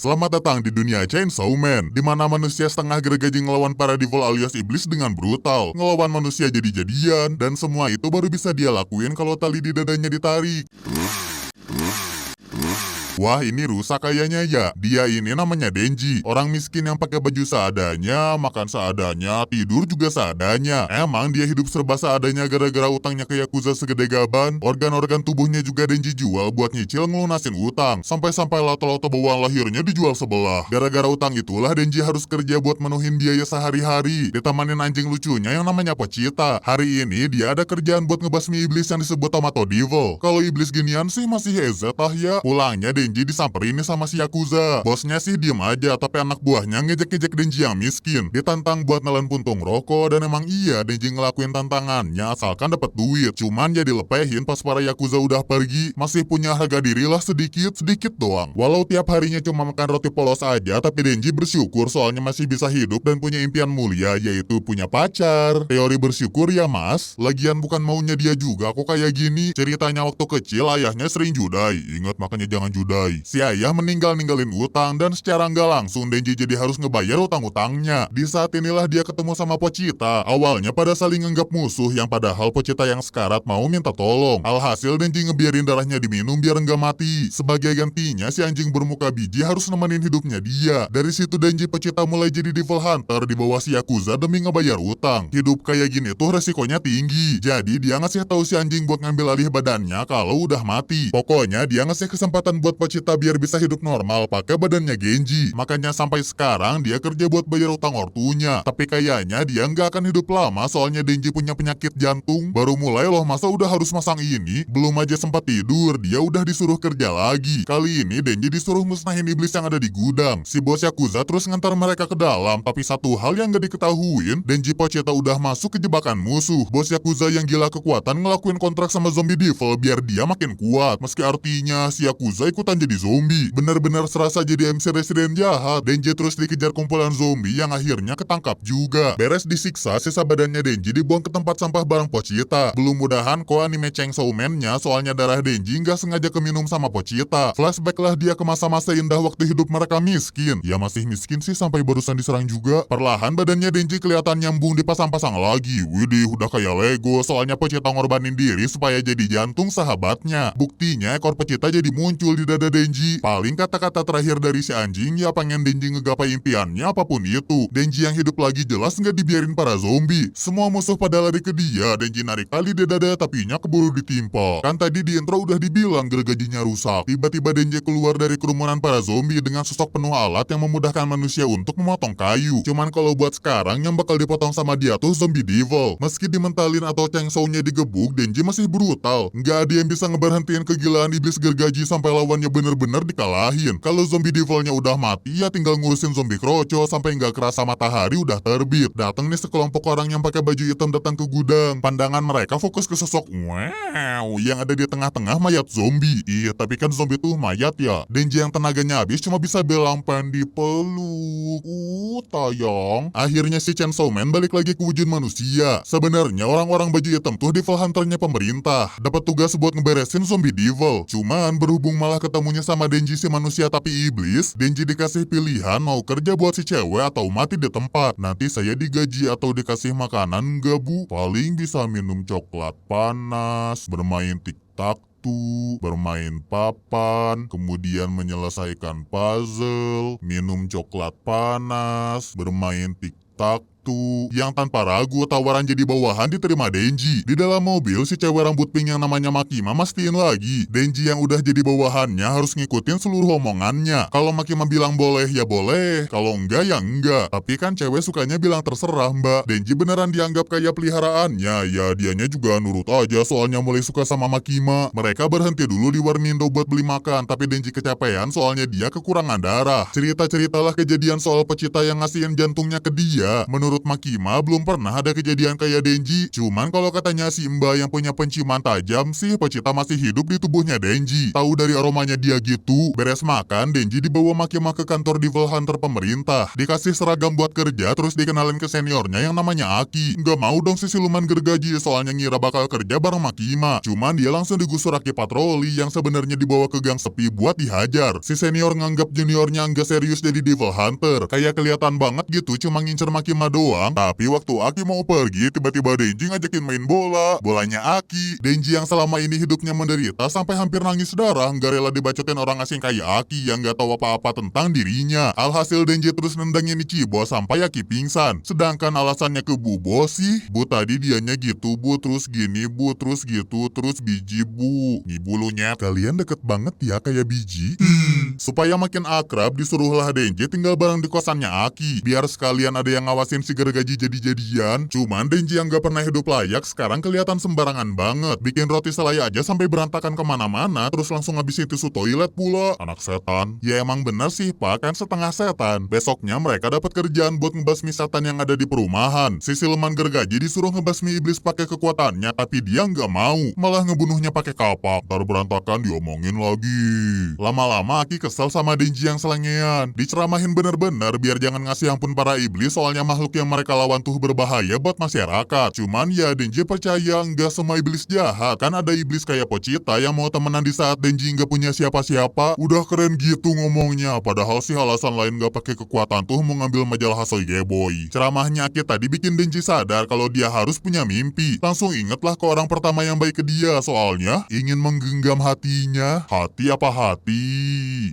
Selamat datang di dunia Chainsaw Man, di mana manusia setengah gergaji ngelawan para devil alias iblis dengan brutal, ngelawan manusia jadi-jadian, dan semua itu baru bisa dia lakuin kalau tali di dadanya ditarik. Wah, ini rusak kayaknya ya. Dia ini namanya Denji, orang miskin yang pakai baju seadanya, makan seadanya, tidur juga seadanya. Emang dia hidup serba seadanya gara-gara utangnya ke Yakuza segede gaban. Organ-organ tubuhnya juga Denji jual buat nyicil ngelunasin utang. Sampai-sampai lato-lato bawaan lahirnya dijual sebelah. Gara-gara utang itulah Denji harus kerja buat menuhin biaya sehari-hari. Ditemanin anjing lucunya yang namanya Pochita. Hari ini dia ada kerjaan buat ngebasmi iblis yang disebut Tomato Devil. Kalau iblis ginian sih masih hezat ya. Pulangnya Denji disamperin sama si Yakuza. Bosnya sih diem aja, tapi anak buahnya ngejek-ngejek Denji yang miskin. Ditantang buat nelen puntung rokok, dan emang iya Denji ngelakuin tantangannya asalkan dapat duit. Cuman ya dilepehin pas para Yakuza udah pergi. Masih punya harga diri lah sedikit doang. Walau tiap harinya cuma makan roti polos aja, tapi Denji bersyukur soalnya masih bisa hidup dan punya impian mulia, yaitu punya pacar. Teori bersyukur ya mas, lagian bukan maunya dia juga kok kayak gini. Ceritanya waktu kecil ayahnya sering judai. Ingat makanya jangan judai. Si ayah ninggalin utang dan secara nggak langsung Denji jadi harus ngebayar utang-utangnya. Di saat inilah dia ketemu sama Pochita. Awalnya pada saling nganggap musuh yang padahal Pochita yang sekarat mau minta tolong. Alhasil Denji ngebiarin darahnya diminum biar nggak mati. Sebagai gantinya si anjing bermuka biji harus nemenin hidupnya dia. Dari situ Denji Pochita mulai jadi devil hunter di bawah si Yakuza demi ngebayar utang. Hidup kayak gini tuh resikonya tinggi. Jadi dia ngasih tahu si anjing buat ngambil alih badannya kalau udah mati. Pokoknya dia ngasih kesempatan buat Pochita biar bisa hidup normal pakai badannya Genji. Makanya sampai sekarang dia kerja buat bayar utang ortunya. Tapi kayaknya dia nggak akan hidup lama soalnya Denji punya penyakit jantung. Baru mulai loh masa udah harus masang ini. Belum aja sempat tidur dia udah disuruh kerja lagi. Kali ini Denji disuruh musnahin iblis yang ada di gudang. Si bos Yakuza terus ngantar mereka ke dalam. Tapi satu hal yang gak diketahuin, Denji Pochita udah masuk ke jebakan musuh. Bos Yakuza yang gila kekuatan ngelakuin kontrak sama zombie devil biar dia makin kuat. Meski artinya si Yakuza ikutan jadi zombie. Bener-bener serasa jadi MC Resident jahat. Denji terus dikejar kumpulan zombie yang akhirnya ketangkap juga. Beres disiksa, sisa badannya Denji dibuang ke tempat sampah bareng Pochita. Belum mudahan kok anime Chainsaw Man-nya soalnya darah Denji nggak sengaja keminum sama Pochita. Flashback lah dia ke masa-masa indah waktu hidup mereka miskin. Ya masih miskin sih sampai barusan diserang juga. Perlahan badannya Denji kelihatan nyambung dipasang-pasang lagi. Widih udah kayak Lego soalnya Pochita ngorbanin diri supaya jadi jantung sahabatnya. Buktinya ekor Pochita jadi muncul di dada Denji. Paling kata-kata terakhir dari si anjing ya pengen Denji ngegapai impiannya apapun itu. Denji yang hidup lagi jelas nggak dibiarin para zombie. Semua musuh pada lari ke dia. Denji narik tali di dada tapinya keburu ditimpa. Kan tadi di intro udah dibilang gergajinya rusak. Tiba-tiba Denji keluar dari kerumunan para zombie dengan sosok penuh alat yang memudahkan manusia untuk memotong kayu. Cuman kalau buat sekarang yang bakal dipotong sama dia tuh zombie devil. Meski dimentalin atau chainsaw-nya digebuk, Denji masih brutal. Nggak ada yang bisa ngeberhentiin kegilaan iblis gergaji sampai lawannya bener-bener dikalahin. Kalau zombie devilnya udah mati ya tinggal ngurusin zombie kroco sampai nggak kerasa matahari udah terbit. Datang nih sekelompok orang yang pakai baju hitam datang ke gudang. Pandangan mereka fokus ke sosok wow yang ada di tengah-tengah mayat zombie. Iya tapi kan zombie tuh mayat ya. Denji yang tenaganya habis cuma bisa bilang pengen dipeluk. Tayang. Akhirnya si Chainsaw Man balik lagi ke wujud manusia. Sebenarnya orang-orang baju hitam tuh devil hunternya pemerintah. Dapat tugas buat ngeberesin zombie devil. Cuman berhubung malah ketemunya sama Denji si manusia tapi iblis, Denji dikasih pilihan mau kerja buat si cewek atau mati di tempat. Nanti saya digaji atau dikasih makanan enggak bu? Paling bisa minum coklat panas, bermain tic-tac-toe, bermain papan, kemudian menyelesaikan puzzle, minum coklat panas, bermain tic-tac-toe. Yang tanpa ragu tawaran jadi bawahan diterima Denji. Di dalam mobil si cewek rambut pink yang namanya Makima mastiin lagi. Denji yang udah jadi bawahannya harus ngikutin seluruh omongannya. Kalau Makima bilang boleh ya boleh, kalau enggak ya enggak. Tapi kan cewek sukanya bilang terserah mbak. Denji beneran dianggap kayak peliharaannya. Ya dianya juga nurut aja soalnya mulai suka sama Makima. Mereka berhenti dulu di Warmindo buat beli makan. Tapi Denji kecapean soalnya dia kekurangan darah. Cerita-ceritalah kejadian soal Pochita yang ngasihin jantungnya ke dia. Menurut menurut Makima belum pernah ada kejadian kayak Denji. Cuman kalau katanya si Mbak yang punya penciuman tajam sih, Pochita masih hidup di tubuhnya Denji. Tahu dari aromanya dia gitu. Beres makan, Denji dibawa Makima ke kantor Devil Hunter pemerintah. Dikasih seragam buat kerja, terus dikenalin ke seniornya yang namanya Aki. Nggak mau dong si siluman gergaji, soalnya ngira bakal kerja bareng Makima. Cuman dia langsung digusur Aki patroli yang sebenarnya dibawa ke gang sepi buat dihajar. Si senior nganggap juniornya nggak serius jadi Devil Hunter. Kayak kelihatan banget gitu cuma ngincer Makima doang. Tapi waktu Aki mau pergi, tiba-tiba Denji ngajakin main bola. Bolanya Aki. Denji yang selama ini hidupnya menderita sampai hampir nangis darah, nggak rela dibacotin orang asing kayak Aki yang nggak tahu apa-apa tentang dirinya. Alhasil Denji terus nendangin Ichigo sampai Aki pingsan. Sedangkan alasannya ke Bu Bos sih, Bu tadi dianya gitu Bu, terus gini Bu, terus gitu, terus biji Bu. Nih bulunya, kalian deket banget ya kayak biji. Supaya makin akrab, disuruhlah Denji tinggal bareng di kosannya Aki. Biar sekalian ada yang ngawasin si gergaji jadi-jadian. Cuman Denji yang gak pernah hidup layak sekarang kelihatan sembarangan banget. Bikin roti selai aja sampai berantakan kemana-mana, terus langsung ngabisin tisu toilet pula. Anak setan. Ya emang bener sih Pak, kan setengah setan. Besoknya mereka dapat kerjaan buat ngebasmi setan yang ada di perumahan. Si siluman gergaji disuruh ngebasmi iblis pakai kekuatannya, tapi dia nggak mau. Malah ngebunuhnya pakai kapak. Ntar berantakan diomongin lagi. Lama-lama Aki kesel sama Denji yang selengean. Diceramahin bener-bener biar jangan ngasih ampun para iblis, soalnya makhluk yang mereka lawan tuh berbahaya buat masyarakat. Cuman ya Denji percaya nggak semua iblis jahat. Kan ada iblis kayak Pochita yang mau temenan di saat Denji nggak punya siapa-siapa. Udah keren gitu ngomongnya. Padahal sih alasan lain nggak pakai kekuatan tuh mau ngambil majalah Hasoige Boy. Ceramahnya Aki tadi bikin Denji sadar kalau dia harus punya mimpi. Langsung ingetlah ke orang pertama yang baik ke dia, soalnya ingin menggenggam hatinya. Hati apa hati?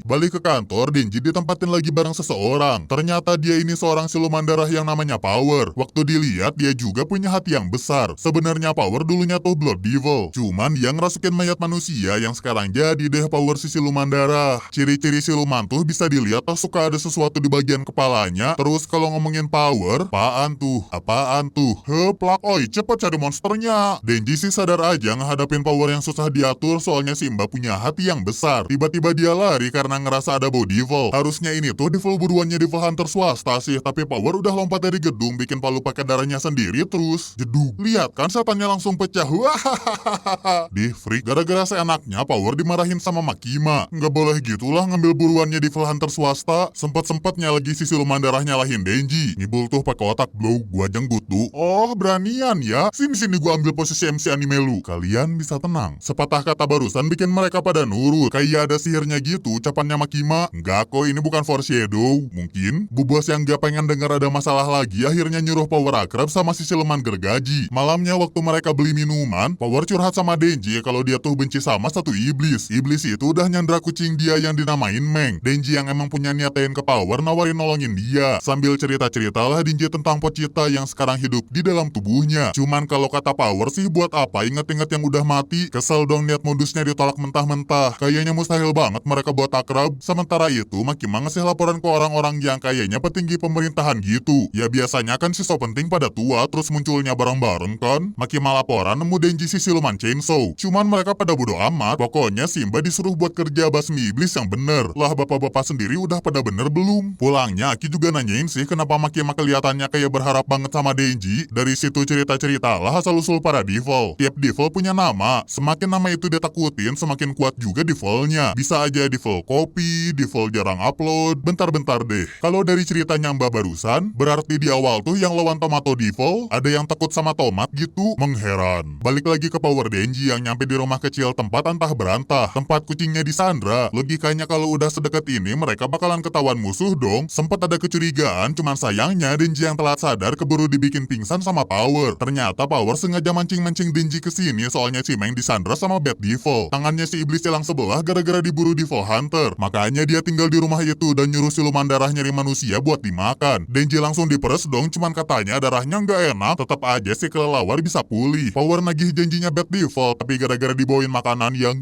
Balik ke kantor, Denji ditempatin lagi bareng seseorang. Ternyata dia ini seorang siluman darah yang namanya Power. Waktu dilihat dia juga punya hati yang besar. Sebenarnya Power dulunya tuh Blood Devil. Cuman dia ngerasukin mayat manusia yang sekarang jadi deh Power si siluman darah. Ciri-ciri siluman tuh bisa dilihat tuh suka ada sesuatu di bagian kepalanya. Terus kalau ngomongin Power, apaan tuh? Apaan tuh? Plak, oi cepet cari monsternya. Denji sih sadar aja ngehadapin Power yang susah diatur, soalnya si Mbak punya hati yang besar. Tiba-tiba dia lari karena ngerasa ada bau devil. Harusnya ini tuh devil buruannya Devil Hunter swasta sih, tapi Power udah lompat dari gedung bikin palu pakai darahnya sendiri terus jeduk. Lihat kan setannya langsung pecah. Wahahaha. Di freak gara-gara seenaknya Power dimarahin sama Makima. Nggak boleh gitulah ngambil buruannya Devil Hunter swasta. Sempet-sempetnya lagi si siluman darah nyalahin Denji. Ngibul tuh pakai otak blow, gua jenggut tuh. Oh beranian ya. Sini-sini gua ambil posisi MC anime lu. Kalian bisa tenang. Sepatah kata barusan bikin mereka pada nurut. Kayak ada sihirnya gitu ucapannya Makima. Enggak kok, ini bukan foreshadow. Mungkin Bu Bos yang gak pengen dengar ada masalah lagi akhirnya nyuruh Power akrab sama si siluman gergaji. Malamnya waktu mereka beli minuman, Power curhat sama Denji kalau dia tuh benci sama satu iblis. Iblis itu udah nyandra kucing dia yang dinamain Meng. Denji yang emang punya niatain ke Power nawarin nolongin dia. Sambil cerita-ceritalah Denji tentang Pochita yang sekarang hidup di dalam tubuhnya. Cuman kalau kata Power sih buat apa inget-inget yang udah mati. Kesel dong liat modusnya ditolak mentah-mentah. Kayaknya mustahil banget mereka buat akrab. Sementara itu Makima ngasih laporan ke orang-orang yang kayaknya petinggi pemerintahan gitu. Ya biasanya kan siswa penting pada tua terus munculnya bareng-bareng kan. Makima laporan nemu Denji si siluman chainsaw. Cuman mereka pada bodo amat. Pokoknya Simba disuruh buat kerja basmi iblis yang bener. Lah bapak-bapak sendiri udah pada bener belum? Pulangnya Aki juga nanyain sih kenapa Makima kelihatannya kayak berharap banget sama Denji. Dari situ cerita-cerita lah asal-usul para devil. Tiap devil punya nama. Semakin nama itu ditakutin semakin kuat juga devilnya. Bisa aja devil kopi, devil jarang upload. Bentar-bentar deh. Kalau dari ceritanya Mbak barusan, berarti di awal tuh yang lawan tomato devil, ada yang takut sama tomat gitu? Mengheran. Balik lagi ke Power Denji yang nyampe di rumah kecil tempat antah berantah. Tempat kucingnya disandra. Logikanya kalau udah sedekat ini mereka bakalan ketahuan musuh dong. Sempat ada kecurigaan, cuman sayangnya Denji yang telat sadar keburu dibikin pingsan sama Power. Ternyata Power sengaja mancing-mancing Denji kesini soalnya si Meng disandra sama Bad Devil. Tangannya si iblis hilang sebelah gara-gara diburu Devil Hunter. Makanya dia tinggal di rumah itu dan nyuruh siluman darah nyari manusia buat dimakan. Denji langsung diperes dong, cuman katanya darahnya nggak enak. Tetap aja si kelelawar bisa pulih. Power nagih janjinya Bad Devil, tapi gara-gara dibawain makanan yang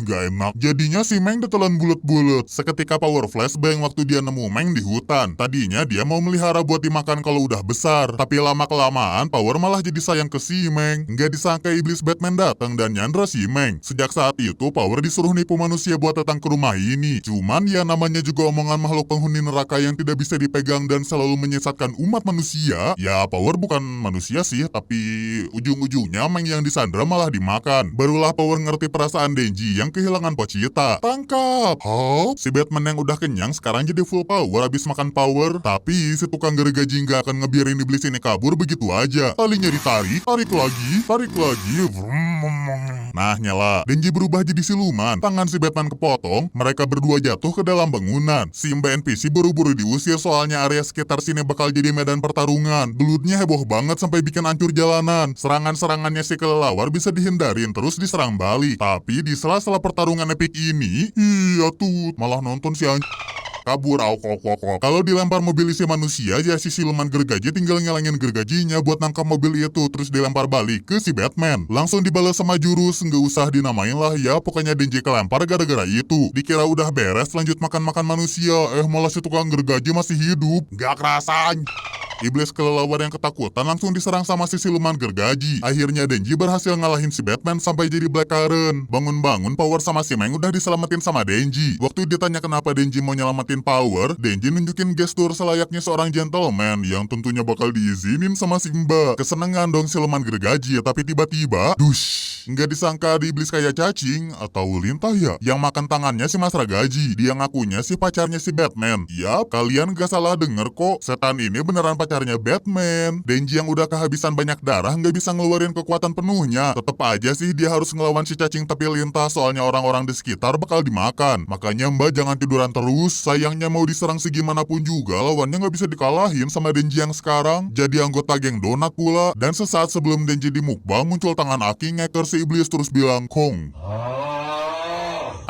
nggak enak. Jadinya si Meng ditelan bulet-bulet. Seketika Power flashbang waktu dia nemu Meng di hutan. Tadinya dia mau melihara buat dimakan kalau udah besar. Tapi lama-kelamaan Power malah jadi sayang ke si Meng. Nggak disangka iblis Batman datang dan nyandra si Meng. Sejak saat itu Power disuruh nipu manusia buat datang ke rumah ini. Cuman ya namanya juga omongan makhluk penghuni neraka yang tidak bisa dipegang dan selalu menyesatkan umat manusia. Ya Power bukan manusia sih, tapi ujung-ujungnya Meng yang disandra malah dimakan. Barulah Power ngerti perasaan Denji yang kehilangan Pochita. Tangkap! Hah? Si Batman yang udah kenyang sekarang jadi full power habis makan Power. Tapi si tukang gergaji nggak akan ngebiarin iblis ini kabur begitu aja. Talinya ditarik, tarik lagi. Nah nyala, Denji berubah jadi siluman. Tangan si Batman kepotong, mereka berdua jatuh ke dalam bangunan. Si Mbak NPC buru-buru diusir soalnya area sekitar sini bakal jadi medan pertarungan. Belutnya heboh banget sampai bikin hancur jalanan. Serangan-serangannya si kelelawar bisa dihindarin terus diserang balik. Tapi di sela-sela pertarungan epic ini, iya tuh, malah nonton si kabur kok. Kalau dilempar mobil isi manusia, ya si siluman gergaji tinggal ngelangin gergajinya buat nangkap mobil itu terus dilempar balik ke si Batman. Langsung dibalas sama jurus, nggak usah dinamain lah ya, pokoknya Denji kelempar gara-gara itu. Dikira udah beres lanjut makan-makan manusia, malah si tukang gergaji masih hidup. Gak kerasan. Iblis kelelawar yang ketakutan langsung diserang sama si siluman gergaji. Akhirnya Denji berhasil ngalahin si Batman sampai jadi Black Karen. Bangun-bangun Power sama si Meng udah diselamatin sama Denji. Waktu ditanya kenapa Denji mau nyelamatin Power, Denji nunjukin gestur selayaknya seorang gentleman yang tentunya bakal diizinin sama Simba. Kesenengan dong siluman gergaji, tapi tiba-tiba, dush, nggak disangka di iblis kayak cacing atau lintah ya. Yang makan tangannya si Mas Ragaji. Dia ngakunya si pacarnya si Batman. Yap, kalian gak salah denger kok. Setan ini beneran pacarnya Batman. Denji yang udah kehabisan banyak darah nggak bisa ngeluarin kekuatan penuhnya. Tetep aja sih dia harus ngelawan si cacing tapi lintah soalnya orang-orang di sekitar bakal dimakan. Makanya Mbak jangan tiduran terus. Sayangnya mau diserang segimanapun juga lawannya nggak bisa dikalahin sama Denji yang sekarang. Jadi anggota geng donat pula. Dan sesaat sebelum Denji dimukbang muncul tangan Aki ngeker si iblis terus bilang Kong.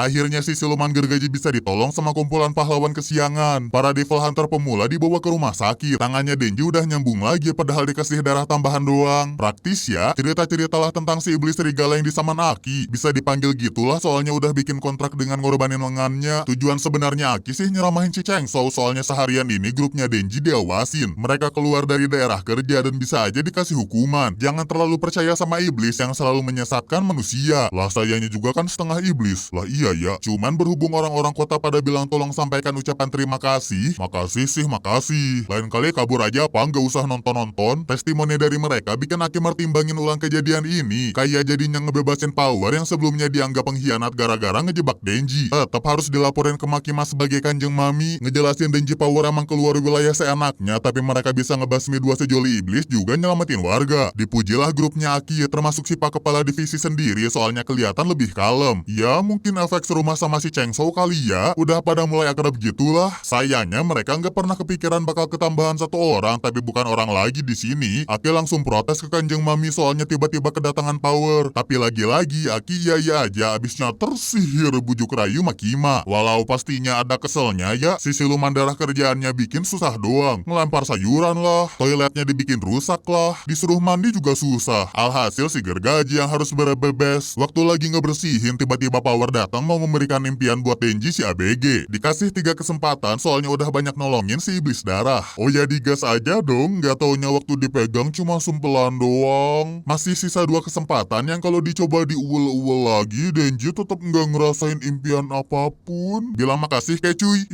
Akhirnya si siluman gergaji bisa ditolong sama kumpulan pahlawan kesiangan. Para devil hunter pemula dibawa ke rumah sakit. Tangannya Denji udah nyambung lagi padahal dikasih darah tambahan doang. Praktis ya, cerita-ceritalah tentang si iblis serigala yang disaman Aki. Bisa dipanggil gitulah soalnya udah bikin kontrak dengan ngorbanin lengannya. Tujuan sebenarnya Aki sih nyeramahin si Chainsaw soalnya seharian ini grupnya Denji diawasin. Mereka keluar dari daerah kerja dan bisa aja dikasih hukuman. Jangan terlalu percaya sama iblis yang selalu menyesatkan manusia. Lah sayangnya juga kan setengah iblis. Lah iya ya, cuman berhubung orang-orang kota pada bilang tolong sampaikan ucapan terima kasih. Makasih. Lain kali kabur aja apa, nggak usah nonton-nonton. Testimoni dari mereka bikin Aki mertimbangin ulang kejadian ini. Kayak jadinya ngebebasin Power yang sebelumnya dianggap pengkhianat gara-gara ngejebak Denji. Tetap harus dilaporin ke Makima sebagai kanjeng mami. Ngejelasin Denji Power emang keluar wilayah seenaknya, tapi mereka bisa ngebasmi dua sejoli iblis juga nyelamatin warga. Dipujilah grupnya Aki, termasuk si Pak Kepala Divisi sendiri soalnya kelihatan lebih kalem. Ya mungkin efek serumah sama si Chainsaw kali ya, udah pada mulai akrab gitulah. Sayangnya mereka nggak pernah kepikiran bakal ketambahan satu orang, tapi bukan orang lagi di sini. Aki langsung protes ke kanjeng mami soalnya tiba-tiba kedatangan Power. Tapi lagi-lagi Aki iya aja, abisnya tersihir bujuk rayu Makima. Walau pastinya ada keselnya ya, si siluman darah kerjaannya bikin susah doang. Ngelempar sayuran lah, toiletnya dibikin rusak lah, disuruh mandi juga susah. Alhasil si gergaji yang harus berbebes. Waktu lagi ngebersihin tiba-tiba Power datang mau memberikan impian buat Denji si ABG. Dikasih 3 kesempatan soalnya udah banyak nolongin si iblis darah. Oh ya digas aja dong, gak taunya waktu dipegang cuma sumpelan doang. Masih sisa 2 kesempatan yang kalau dicoba diuel-uel lagi Denji tetap gak ngerasain impian apapun. Bilang makasih kayak cuy.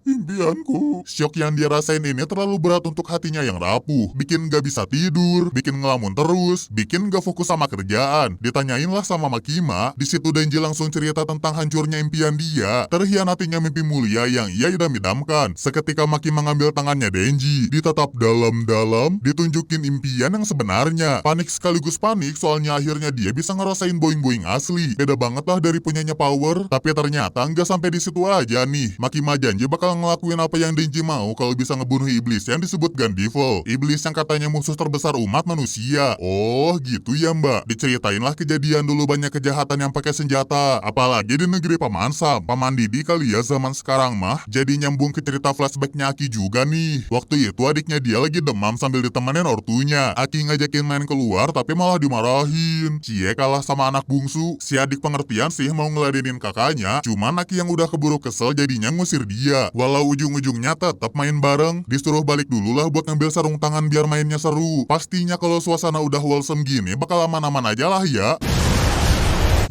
Impianku. Syok yang dia rasain ini terlalu berat untuk hatinya yang rapuh. Bikin gak bisa tidur, bikin ngelamun terus, bikin gak fokus sama kerjaan. Ditanyain lah sama Makima. Di situ Denji langsung cerita tentang hancurnya impian dia, terhianatinya mimpi mulia yang ia idam-idamkan. Seketika Makima mengambil tangannya Denji, ditatap dalam-dalam, ditunjukin impian yang sebenarnya. Panik sekaligus panik soalnya akhirnya dia bisa ngerasain boing-boing asli. Beda banget lah dari punyanya Power. Tapi ternyata nggak sampai di situ aja nih. Makima janji bakal ngelakuin apa yang Denji mau kalau bisa ngebunuh iblis yang disebut Gandevil. Iblis yang katanya musuh terbesar umat manusia. Oh gitu ya mbak. Diceritain lah kejadian dulu banyak kejahatan yang pakai senjata. Apalagi di negeri Paman Sam. Paman Didi kali ya zaman sekarang mah. Jadi nyambung ke cerita flashbacknya Aki juga nih. Waktu itu adiknya dia lagi demam sambil ditemenin ortunya. Aki ngajakin main keluar tapi malah dimarahin. Cie kalah sama anak bungsu. Si adik pengertian sih mau ngeladenin kakaknya. Cuman Aki yang udah keburu kesel jadinya ngusir dia. Walau ujung-ujungnya tetap main bareng. Disuruh balik dulu lah buat ngambil sarung tangan biar mainnya seru. Pastinya kalau suasana udah wholesome gini bakal aman-aman aja lah ya.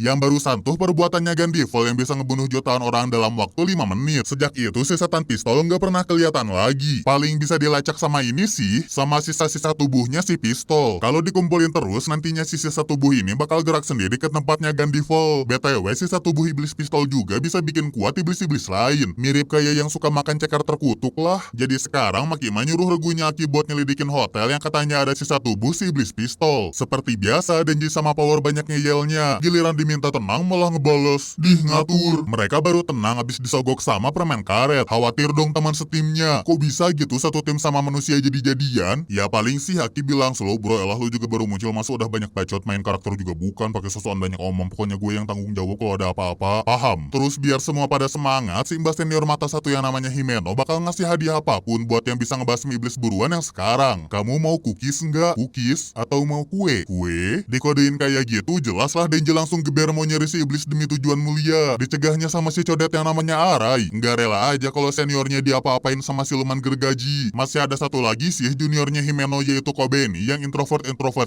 Yang barusan tuh perbuatannya Gandevil yang bisa ngebunuh jutaan orang dalam waktu 5 menit. Sejak itu si setan pistol nggak pernah kelihatan lagi. Paling bisa dilacak sama ini sih, sama sisa-sisa tubuhnya si pistol. Kalau dikumpulin terus, nantinya si sisa tubuh ini bakal gerak sendiri ke tempatnya Gandevil. BTW, sisa tubuh iblis pistol juga bisa bikin kuat iblis-iblis lain. Mirip kayak yang suka makan ceker terkutuk lah. Jadi sekarang Makima nyuruh regunya Aki buat nyelidikin hotel yang katanya ada sisa tubuh si iblis pistol. Seperti biasa, Denji sama Power banyak ngeyelnya. Giliran diminta tenang malah ngebales, "Dih ngatur." Mereka baru tenang abis disogok sama permen karet. Khawatir dong teman setimnya. Kok bisa gitu satu tim sama manusia jadi-jadian? Ya paling sih Aki bilang, "Slow bro, elah lu juga baru muncul masuk udah banyak bacot, main karakter juga bukan, pakai sosokan banyak omong. Pokoknya gue yang tanggung jawab kalau ada apa-apa." Paham? Terus biar semua pada semangat, si Mbah senior mata satu yang namanya Himeno bakal ngasih hadiah apapun buat yang bisa ngebasmi iblis buruan yang sekarang. Kamu mau cookies nggak? Cookies? Atau mau kue? Kue? Dikodein kayak gitu, jelaslah Denji langsung geber mau nyeri si iblis demi tujuan mulia. Dicegahnya sama si codet yang namanya Arai. Nggak rela aja kalau seniornya diapa-apain sama siluman gergaji. Masih ada satu lagi sih juniornya Himeno yaitu Kobeni yang introvert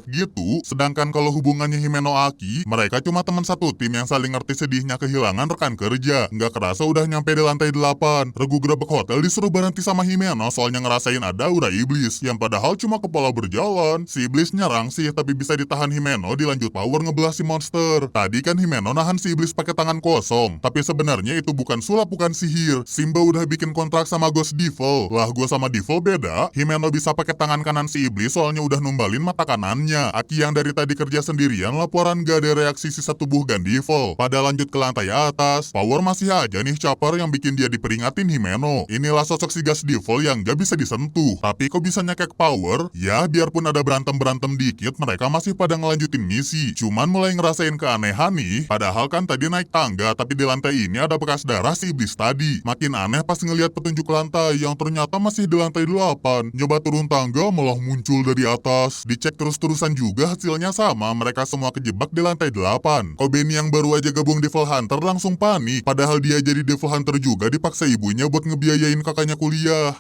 gitu. Sedangkan kalau hubungannya Himeno Aki, mereka cuma teman satu tim yang saling ngerti sedihnya kehilangan rekan kerja. Nggak kerasa udah nyampe di lantai 8. Regu grebek hotel disuruh berhenti sama Himeno soalnya ngerasain ada aura iblis yang padahal cuma kepala berjalan. Si iblis nyerang sih tapi bisa ditahan Himeno, dilanjut Power ngebelah si monster. Tadi kan Himeno nahan si iblis pakai tangan kosong, tapi sebenarnya itu bukan sulap, bukan sihir. Simba udah bikin kontrak sama Ghost Devil. Lah gua sama Devil beda. Himeno bisa pakai tangan kanan si iblis soalnya udah numbalin mata kanannya. Aki yang dari tadi kerja sendirian laporan gak ada reaksi sisa tubuh Gandevil. Pada lanjut ke lantai atas, Power masih aja nih caper yang bikin dia diperingatin Himeno. Inilah sosok si Ghost Devil yang gak bisa disentuh. Tapi kok bisa nyekek Power? Ya biarpun ada berantem-berantem dikit, mereka masih pada ngelanjutin misi. Cuman mulai ngerasain keanehan nih. Padahal kan tadi naik tangga, tapi di lantai ini ada bekas darah si iblis tadi. Makin aneh pas ngeliat petunjuk lantai yang ternyata masih di lantai 8. Nyoba turun tangga malah muncul dari atas. Dicek terus-terusan juga hasilnya sama, mereka semua kejebak di lantai 8. Kobeni yang baru aja gabung Devil Hunter langsung panik. Padahal dia jadi Devil Hunter juga dipaksa ibunya buat ngebiayain kakaknya kuliah.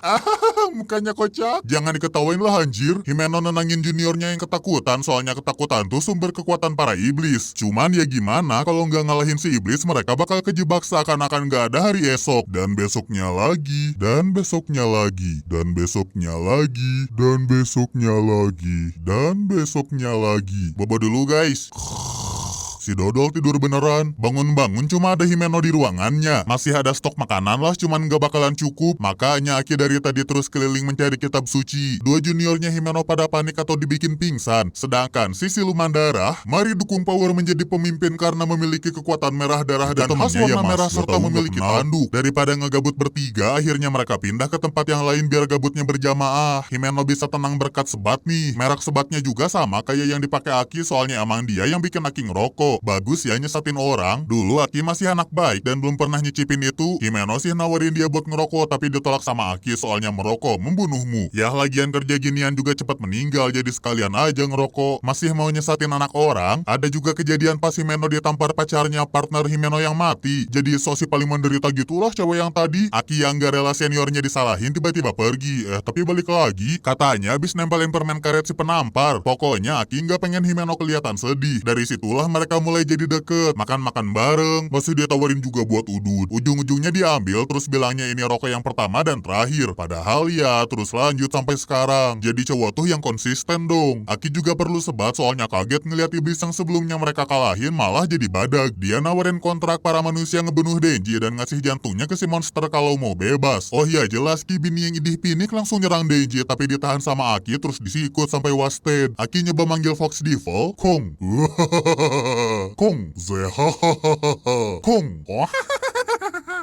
Mukanya kocak. Jangan diketawain lah anjir. Himeno nenangin juniornya yang ketakutan, soalnya ketakutan tuh sumber kekuatan para iblis. Cuman ya gimana kalau nggak ngalahin si iblis, mereka bakal kejebak seakan-akan nggak ada hari esok. Dan besoknya lagi, dan besoknya lagi, dan besoknya lagi, dan besoknya lagi, dan besoknya lagi. Bobo dulu guys. Si Dodol tidur beneran. Bangun-bangun cuma ada Himeno di ruangannya. Masih ada stok makanan lah, cuman gak bakalan cukup. Makanya Aki dari tadi terus keliling mencari kitab suci. Dua juniornya Himeno pada panik atau dibikin pingsan. Sedangkan si siluman darah, mari dukung Power menjadi pemimpin karena memiliki kekuatan merah darah dan khas warna merah serta memiliki tanduk. Daripada ngegabut bertiga, akhirnya mereka pindah ke tempat yang lain biar gabutnya berjamaah. Himeno bisa tenang berkat sebat nih. Merek sebatnya juga sama kayak yang dipakai Aki, soalnya emang dia yang bikin Aki ngerokok. Bagus ya nyesatin orang. Dulu Aki masih anak baik dan belum pernah nyicipin itu. Himeno sih nawarin dia buat ngerokok tapi ditolak sama Aki soalnya merokok membunuhmu. Yah lagian kerja ginian juga cepat meninggal jadi sekalian aja ngerokok. Masih mau nyesatin anak orang. Ada juga kejadian pas Himeno ditampar pacarnya partner Himeno yang mati. Jadi sosi paling menderita gitulah cewek yang tadi. Aki yang gak rela seniornya disalahin tiba-tiba pergi. Tapi balik lagi. Katanya abis nempelin permen karet si penampar. Pokoknya Aki gak pengen Himeno kelihatan sedih. Dari situlah mereka mulai jadi deket, makan-makan bareng, masih dia tawarin juga buat udut. Ujung-ujungnya diambil terus bilangnya ini rokok yang pertama dan terakhir. Padahal ya terus lanjut sampai sekarang. Jadi cowok tuh yang konsisten dong. Aki juga perlu sebat soalnya kaget ngeliat iblis yang sebelumnya mereka kalahin malah jadi badak. Dia nawarin kontrak para manusia ngebunuh Denji dan ngasih jantungnya ke si monster kalau mau bebas. Oh iya jelas Ki bini yang idih pinik langsung nyerang Denji tapi ditahan sama Aki terus disikut sampai wasted. Aki nyoba manggil Fox Devil, Kong. Kong, zehahaha, Kong,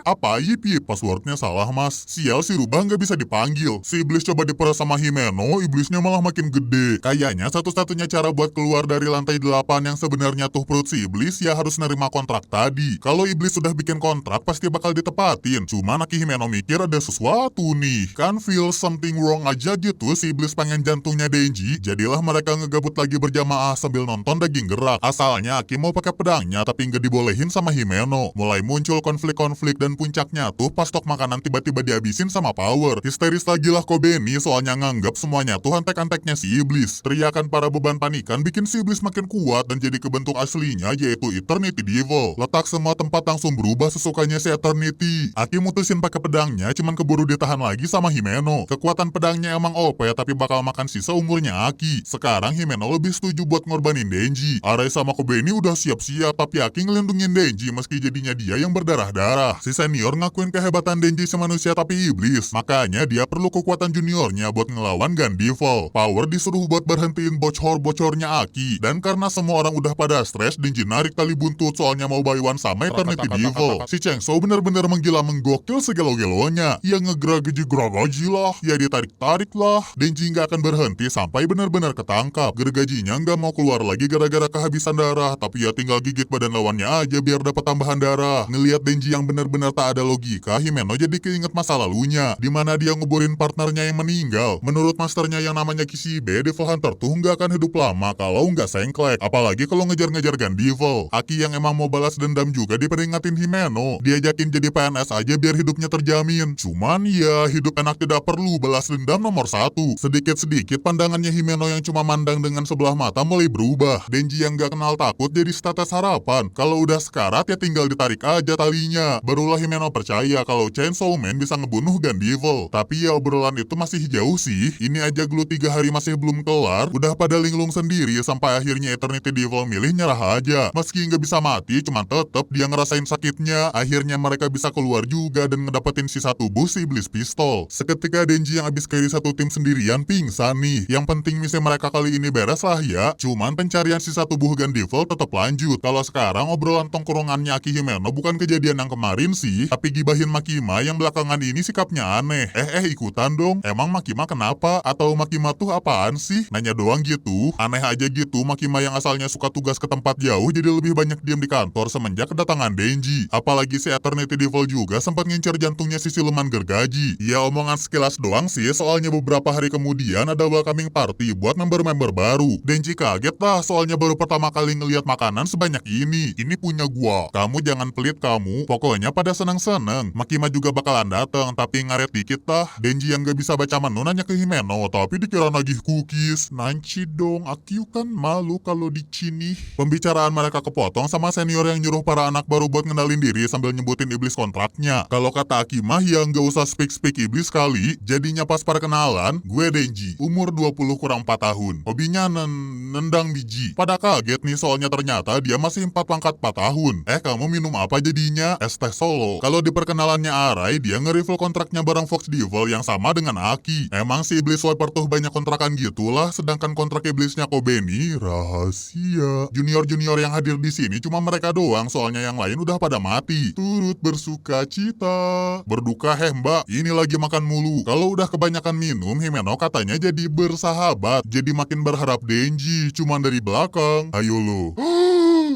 apa yip passwordnya salah mas. Sial si Rubah nggak bisa dipanggil. Si iblis coba diperas sama Himeno, iblisnya malah makin gede. Kayaknya satu-satunya cara buat keluar dari lantai 8 yang sebenarnya tuh perut si iblis ya harus nerima kontrak tadi. Kalau iblis sudah bikin kontrak pasti bakal ditepatin. Cuman Aki Himeno mikir ada sesuatu nih. Kan feel something wrong aja gitu si iblis pengen jantungnya Denji. Jadilah mereka ngegabut lagi berjamaah sambil nonton daging gerak. Asalnya Aki mau pakai pedangnya tapi nggak dibolehin sama Himeno. Mulai muncul konflik-konflik dan Dan puncaknya tuh pas stok makanan tiba-tiba dihabisin sama Power. Histeris lagi lah Kobeni soalnya nganggap semuanya tuh antek-anteknya si iblis. Teriakan para beban panikan bikin si iblis makin kuat dan jadi ke bentuk aslinya yaitu Eternity Devil. Letak semua tempat langsung berubah sesukanya si Eternity. Aki mutusin pakai pedangnya cuman keburu ditahan lagi sama Himeno. Kekuatan pedangnya emang OP tapi bakal makan sisa umurnya Aki. Sekarang Himeno lebih setuju buat ngorbanin Denji. Arai sama Kobeni udah siap-siap tapi Aki ngelindungin Denji meski jadinya dia yang berdarah-darah. Si senior ngakuin kehebatan Denji semanusia tapi iblis. Makanya dia perlu kekuatan juniornya buat ngelawan Gandival. Power disuruh buat berhentiin bocor-bocornya Aki. Dan karena semua orang udah pada stres, Denji narik tali buntut soalnya mau bayuan sama Eternity Devil. Si Changso bener-bener menggila menggokil segelo-gelonya. Ia ngegeragaji lah, ya ditarik-tarik lah. Denji nggak akan berhenti sampai bener-bener ketangkap. Gergajinya nggak mau keluar lagi gara-gara kehabisan darah, tapi ya tinggal gigit badan lawannya aja biar dapat tambahan darah. Ngelihat Denji yang bener-bener tak ada logika, Himeno jadi keinget masa lalunya, dimana dia nguburin partnernya yang meninggal. Menurut masternya yang namanya Kishibe, Devil Hunter tuh nggak akan hidup lama kalau nggak sengklek, apalagi kalau ngejar-ngejar Gandival. Aki yang emang mau balas dendam juga diperingatin Himeno, diajakin jadi PNS aja biar hidupnya terjamin. Cuman ya hidup enak tidak perlu balas dendam nomor 1. Sedikit-sedikit pandangannya Himeno yang cuma mandang dengan sebelah mata mulai berubah. Denji yang gak kenal takut jadi status harapan. Kalau udah sekarat ya tinggal ditarik aja talinya. Barulah Himeno percaya kalau Chainsaw Man bisa ngebunuh Gandival. Tapi ya obrolan itu masih jauh sih. Ini aja gelut 3 hari masih belum kelar, udah pada linglung sendiri sampai akhirnya Eternity Devil milih nyerah aja. Meski nggak bisa mati, cuman tetep dia ngerasain sakitnya. Akhirnya mereka bisa keluar juga dan ngedapetin sisa tubuh si iblis pistol. Seketika Denji yang abis carry satu tim sendirian pingsan nih. Yang penting misi mereka kali ini beres lah ya. Cuman pencarian sisa tubuh Gandival tetap lanjut. Kalau sekarang obrolan tongkrongannya Aki Himeno bukan kejadian yang kemarin sih, tapi gibahin Makima yang belakangan ini sikapnya aneh. Ikutan dong. Emang Makima kenapa? Atau Makima tuh apaan sih? Nanya doang gitu. Aneh aja gitu Makima yang asalnya suka tugas ke tempat jauh jadi lebih banyak diam di kantor semenjak kedatangan Denji. Apalagi si Eternity Devil juga sempat ngincer jantungnya si siluman gergaji. Ya omongan sekilas doang sih, soalnya beberapa hari kemudian ada welcoming party buat member-member baru. Denji kaget lah soalnya baru pertama kali ngeliat makanan sebanyak ini. Ini punya gua. Kamu jangan pelit kamu. Pokoknya pada seneng-seneng. Makima juga bakalan dateng tapi ngaret dikit lah. Denji yang gak bisa baca menu nanya ke Himeno tapi dikira nagih cookies. Nanci dong, Akiu kan malu kalau dicinih. Pembicaraan mereka kepotong sama senior yang nyuruh para anak baru buat ngendalin diri sambil nyebutin iblis kontraknya. Kalau kata Akima ya nggak usah speak iblis kali. Jadinya pas perkenalan, gue Denji, umur 20 kurang 4 tahun. Hobinya nendang biji. Pada kaget nih soalnya ternyata dia masih 4 pangkat 4 tahun. Kamu minum apa jadinya? Es teh solo. Kalau di perkenalannya Arai, dia nge-refill kontraknya bareng Fox Devil yang sama dengan Aki. Emang si iblis swiper tuh banyak kontrakan gitulah, sedangkan kontrak iblisnya Kobeni rahasia. Junior-junior yang hadir di sini cuma mereka doang, soalnya yang lain udah pada mati. Turut bersuka cita. Berduka mbak, ini lagi makan mulu. Kalau udah kebanyakan minum, Himeno katanya jadi bersahabat. Jadi makin berharap Denji, cuman dari belakang. Ayo lo.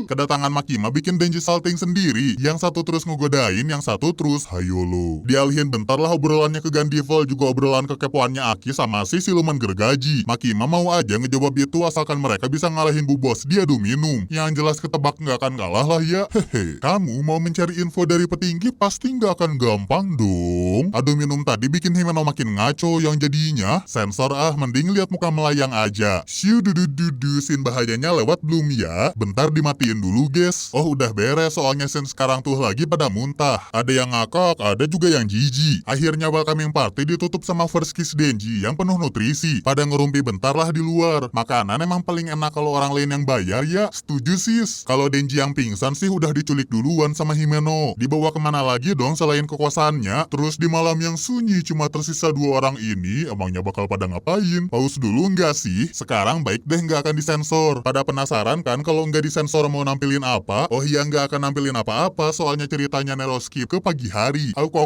Kedatangan Makima bikin Denji salting sendiri. Yang satu terus ngegodain, yang satu terus hayo lo. Dialihin bentar lah obrolannya ke Gandival, juga obrolan kekepoannya Aki sama si siluman gergaji. Makima mau aja ngejawab itu asalkan mereka bisa ngalahin bu bos dia minum. Yang jelas ketebak nggak akan kalah lah ya. Hehe. Kamu mau mencari info dari petinggi pasti nggak akan gampang dong. Adu minum tadi bikin Himeno makin ngaco, yang jadinya sensor mending lihat muka melayang aja. Siu dudu sin bahayanya lewat belum ya? Bentar dimatiin dulu guys. Oh udah beres soalnya scene sekarang tuh lagi pada muntah. Ada yang ngakak, ada juga yang jijik. Akhirnya welcoming party ditutup sama first kiss Denji yang penuh nutrisi. Pada ngerumpi bentar lah di luar. Makanan emang paling enak kalau orang lain yang bayar ya. Setuju sis. Kalau Denji yang pingsan sih udah diculik duluan sama Himeno. Dibawa kemana lagi dong selain ke kosannya? Terus di malam yang sunyi cuma tersisa 2 orang ini, emangnya bakal pada ngapain? Pause dulu nggak sih? Sekarang baik deh nggak akan disensor. Pada penasaran kan kalau nggak disensor mau nampilin apa? Oh iya nggak akan nampilin apa-apa soalnya ceritanya Nero skip ke pagi hari. Aku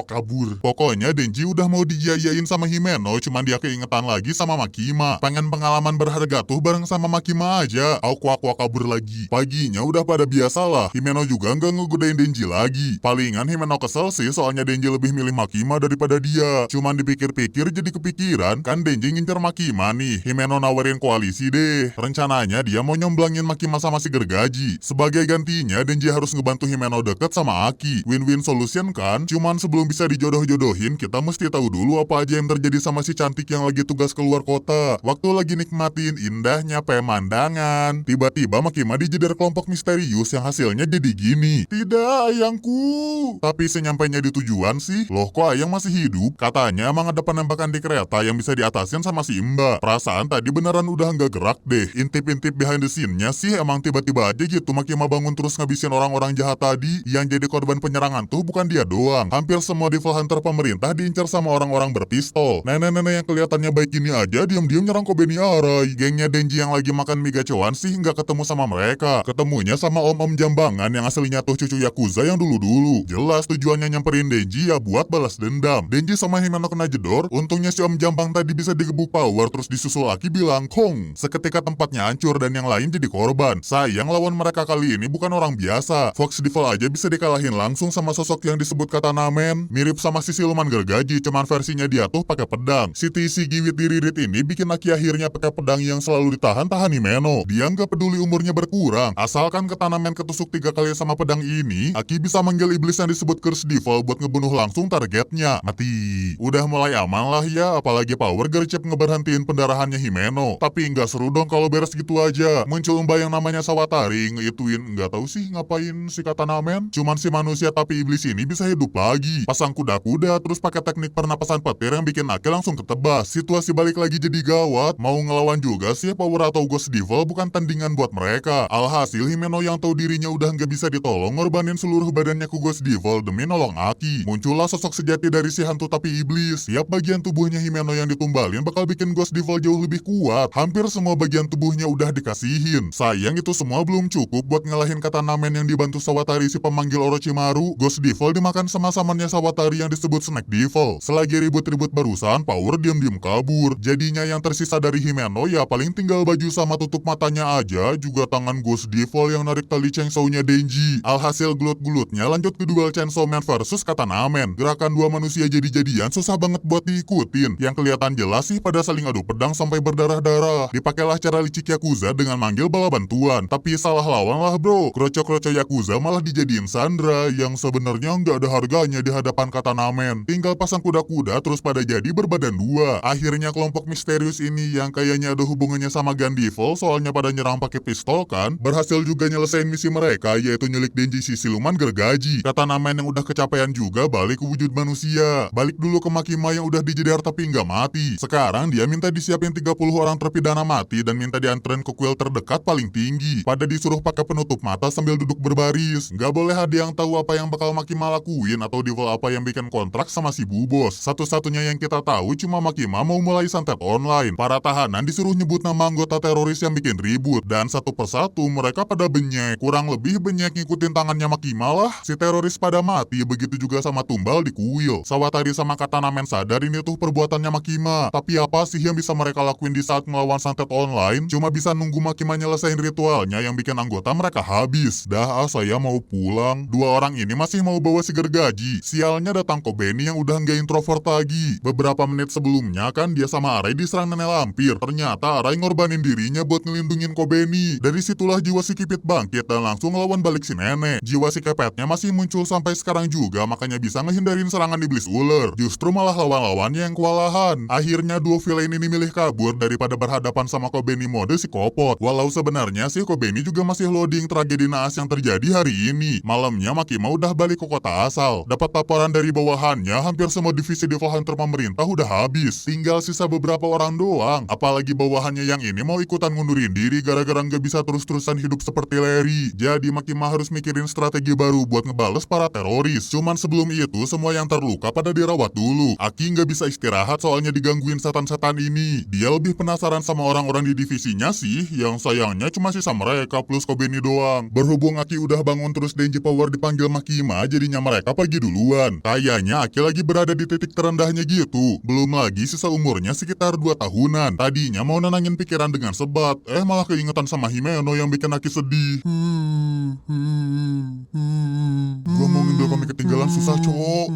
kabur. Pokoknya Denji udah mau dijayain sama Himeno, cuman dia keingetan lagi sama Makima. Pengen pengalaman berharga tuh bareng sama Makima aja. Aku kabur lagi. Paginya udah pada biasa lah. Himeno juga nggak ngegodain Denji lagi. Palingan Himeno kesel sih soalnya Denji lebih milih Makima daripada dia. Cuman dipikir-pikir jadi kepikiran kan Denji ngincer Makima nih. Himeno nawarin koalisi deh. Rencananya dia mau nyomblangin Makima sama si gergaji. Gergaji. Sebagai gantinya, Denji harus ngebantu Himeno deket sama Aki. Win-win solution kan? Cuman sebelum bisa dijodoh-jodohin, kita mesti tahu dulu apa aja yang terjadi sama si cantik yang lagi tugas keluar kota. Waktu lagi nikmatin indahnya pemandangan, tiba-tiba Makima dijedar kelompok misterius yang hasilnya jadi gini. Tidak, ayangku. Tapi senyampainya di tujuan sih, loh kok ayang masih hidup? Katanya emang ada penembakan di kereta yang bisa diatasin sama si Mbak. Perasaan tadi beneran udah nggak gerak deh. Intip-intip behind the scene-nya sih emang tiba-tiba aja gitu Makima bangun terus ngabisin orang-orang jahat tadi. Yang jadi korban penyerangan tuh bukan dia doang. Hampir semua devil hunter pemerintah diincar sama orang-orang berpistol. Nenek-nenek yang kelihatannya baik gini aja diam-diam nyerang Kobeni Arai. Gengnya Denji yang lagi makan mie gacoan sih nggak ketemu sama mereka. Ketemunya sama om-om jambangan yang aslinya tuh cucu Yakuza yang dulu-dulu. Jelas tujuannya nyamperin Denji ya buat balas dendam. Denji sama Himeno kena jedor. Untungnya si om jambang tadi bisa digebuk power terus disusul Aki bilang Kong. Seketika tempatnya hancur dan yang lain jadi korban. Sayang lawan mereka kali ini bukan orang biasa. Fox Devil aja bisa dikalahin langsung sama sosok yang disebut Katanamen. Mirip sama si siluman gergaji, cuman versinya dia tuh pakai pedang. Si TC Giwit diririt ini bikin Aki akhirnya pakai pedang yang selalu ditahan Himeno. Dia nggak peduli umurnya berkurang. Asalkan Katanamen ketusuk 3 kali sama pedang ini, Aki bisa manggil iblis yang disebut Curse Devil buat ngebunuh langsung targetnya. Mati. Udah mulai aman lah ya, apalagi power gercep ngeberhentiin pendarahannya Himeno. Tapi nggak seru dong kalau beres gitu aja. Muncul mbak yang namanya Sawatari, ngeituin nggak tahu sih ngapain si Katanamen. Cuman si manusia tapi iblis ini bisa hidup lagi. Pasang kuda-kuda terus pakai teknik pernapasan petir yang bikin Aki langsung ketebas. Situasi balik lagi jadi gawat. Mau ngelawan juga sih power atau Ghost Devil bukan tandingan buat mereka. Alhasil Himeno yang tahu dirinya udah nggak bisa ditolong ngorbanin seluruh badannya ke Ghost Devil demi nolong Aki. Muncullah sosok sejati dari si hantu tapi iblis. Tiap bagian tubuhnya Himeno yang ditumbalin bakal bikin Ghost Devil jauh lebih kuat. Hampir semua bagian tubuhnya udah dikasihin. Sayang itu semua belum cukup buat ngalahin Katanamen yang dibantu Sawatari si pemanggil Orochimaru. Ghost Devil dimakan sama samannya Sawatari yang disebut Snake Devil. Selagi ribut-ribut barusan, power diam-diam kabur. Jadinya yang tersisa dari Himeno ya paling tinggal baju sama tutup matanya aja, juga tangan Ghost Devil yang narik tali chainsaw-nya Denji. Alhasil gelut-gelutnya lanjut ke duel Chainsaw Man versus Katanamen. Gerakan dua manusia jadi-jadian susah banget buat diikutin. Yang kelihatan jelas sih pada saling adu pedang sampai berdarah-darah. Dipakailah cara licik Yakuza dengan manggil bala bantuan. Tapi salah lawan lah bro. Kroco-kroco Yakuza malah dijadiin sandra yang sebenarnya nggak ada harganya di hadapan Katanamen. Tinggal pasang kuda-kuda terus pada jadi berbadan dua. Akhirnya kelompok misterius ini yang kayaknya ada hubungannya sama Gun Devil soalnya pada nyerang pakai pistol kan, berhasil juga nyelesain misi mereka yaitu nyulik Denji si siluman gergaji. Katanamen yang udah kecapean juga balik ke wujud manusia. Balik dulu ke Makima yang udah dijedar tapi nggak mati. Sekarang dia minta disiapin 30 orang terpidana mati dan minta dianterin ke kuil terdekat paling tinggi. Pada disuruh pakai penutup mata sambil duduk berbaris. Nggak boleh ada yang tahu apa yang bakal Makima lakuin atau devil apa yang bikin kontrak sama si Bu Bos. Satu-satunya yang kita tahu cuma Makima mau mulai santet online. Para tahanan disuruh nyebut nama anggota teroris yang bikin ribut dan satu persatu mereka pada benyek. Kurang lebih benyek ngikutin tangannya Makima lah. Si teroris pada mati, begitu juga sama tumbal di kuil. Sawatari sama Katanamen sadar ini tuh perbuatannya Makima. Tapi apa sih yang bisa mereka lakuin di saat melawan santet online? Cuma bisa nunggu Makima nyelesain ritualnya yang bikin anggota mereka habis. Dah saya mau pulang. Dua orang ini masih mau bawa si gergaji. Sialnya datang Kobeni yang udah nggak introvert lagi. Beberapa menit sebelumnya kan dia sama Arai diserang nenek lampir. Ternyata Arai ngorbanin dirinya buat ngelindungin Kobeni. Dari situlah jiwa si Kipit bangkit dan langsung lawan balik si nenek. Jiwa si kepetnya masih muncul sampai sekarang juga, makanya bisa ngehindarin serangan iblis ular. Justru malah lawan-lawannya yang kewalahan. Akhirnya duo villain ini milih kabur daripada berhadapan sama Kobeni mode psikopot. Walau sebenarnya si Kobeni juga masih loading tragedi naas yang terjadi hari ini. Malamnya Makima udah balik ke kota asal. Dapat laporan dari bawahannya, hampir semua divisi devil hunter pemerintah udah habis. Tinggal sisa beberapa orang doang. Apalagi bawahannya yang ini mau ikutan ngundurin diri gara-gara nggak bisa terus-terusan hidup seperti Larry. Jadi Makima harus mikirin strategi baru buat ngebales para teroris. Cuman sebelum itu semua yang terluka pada dirawat dulu. Aki nggak bisa istirahat soalnya digangguin setan-setan ini. Dia lebih penasaran sama orang-orang di divisinya sih. Yang sayangnya cuma sisa mereka plus Kobeni doang. Berhubung Aki udah bangun terus Denji Power dipanggil Makima, jadinya mereka pergi duluan. Kayaknya Aki lagi berada di titik terendahnya gitu. Belum lagi sisa umurnya sekitar 2 tahunan. Tadinya mau nenangin pikiran dengan sebat, malah keingetan sama Himeno yang bikin Aki sedih. Gua mau ngambil komik ketinggalan susah, cowok.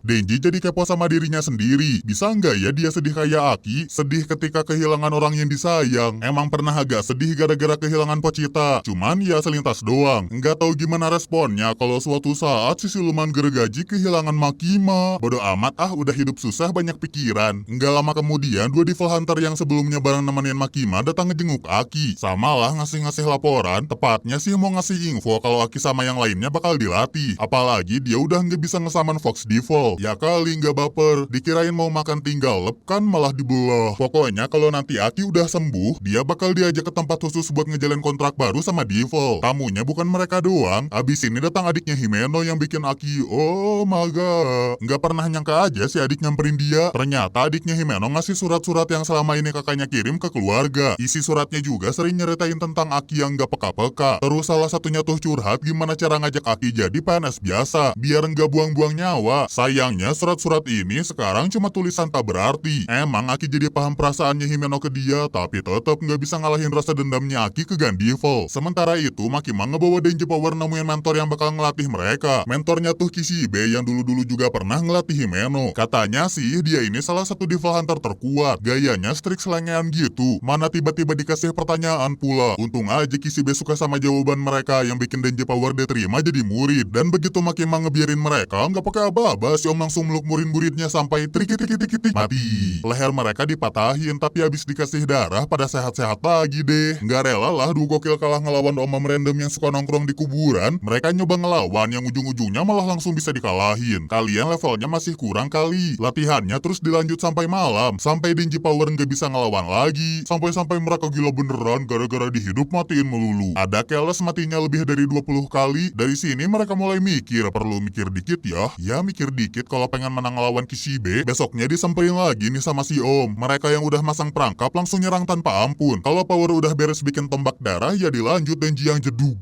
Denji jadi kepo sama dirinya sendiri. Bisa nggak ya dia sedih kayak Aki? Sedih ketika kehilangan orang yang disayang. Emang pernah agak sedih gara-gara kehilangan Pochita. Cuman ya selintas doang. Nggak tahu gimana responnya kalau suatu saat si siluman gergaji kehilangan Makima. Bodoh amat udah hidup susah banyak pikiran. Nggak lama kemudian dua Devil Hunter yang sebelumnya bareng nemenin Makima datang ngejenguk Aki. Sama lah ngasih-ngasih laporan. Tepatnya sih mau ngasih info kalau Aki sama yang lainnya bakal dilatih. Apalagi dia udah nggak bisa ngesaman Fox Devil. Ya kali nggak baper, dikirain mau makan tinggal lep kan malah dibelah. Pokoknya kalau nanti Aki udah sembuh, dia bakal diajak ke tempat khusus buat ngejalin kontrak baru sama Devil. Tamunya bukan mereka doang, abis ini datang adiknya Himeno yang bikin Aki, oh maga. Nggak pernah nyangka aja si adik nyamperin dia. Ternyata adiknya Himeno ngasih surat-surat yang selama ini kakaknya kirim ke keluarga. Isi suratnya juga sering nyeritain tentang Aki yang nggak peka-peka. Terus salah satunya tuh curhat gimana cara ngajak Aki jadi PNS biasa, biar nggak buang-buang nyawa. Sayangnya surat-surat ini sekarang cuma tulisan tak berarti. Emang Aki jadi paham perasaannya Himeno ke dia, tapi tetap nggak bisa ngalahin rasa dendamnya Aki ke Gandevil. Sementara itu Makima ngebawa Denji Power nemuin mentor yang bakal ngelatih mereka. Mentornya tuh Kishibe yang dulu-dulu juga pernah ngelatih Himeno. Katanya sih dia ini salah satu Devil Hunter terkuat. Gayanya strik selengean gitu. Mana tiba-tiba dikasih pertanyaan pula. Untung aja Kishibe suka sama jawaban mereka yang bikin Denji Power diterima jadi murid. Dan begitu Makima ngebiarin mereka nggak pakai aba-aba, si Om langsung meluk murid-muridnya sampai trikit-trikit mati. Leher mereka dipatahin tapi habis dikasih darah pada sehat-sehat lagi deh. Nggak rela lah dua gokil kalah ngelawan om-om random yang suka nongkrong di kuburan. Mereka nyoba ngelawan yang ujung-ujungnya malah langsung bisa dikalahin. Kalian levelnya masih kurang kali. Latihannya terus dilanjut sampai malam. Sampai Denji Power nggak bisa ngelawan lagi. Sampai-sampai mereka gila beneran gara-gara dihidup matiin melulu. Ada keles matinya lebih dari 20 kali. Dari sini mereka mulai mikir, perlu mikir dikit ya. Ya mikir dikit kalau pengen menang lawan Kishibe. Besoknya disamperin lagi nih sama si Om. Mereka yang udah masang perangkap langsung nyerang tanpa ampun. Kalau Power udah beres bikin tombak darah, ya dilanjut Denji yang jeduk.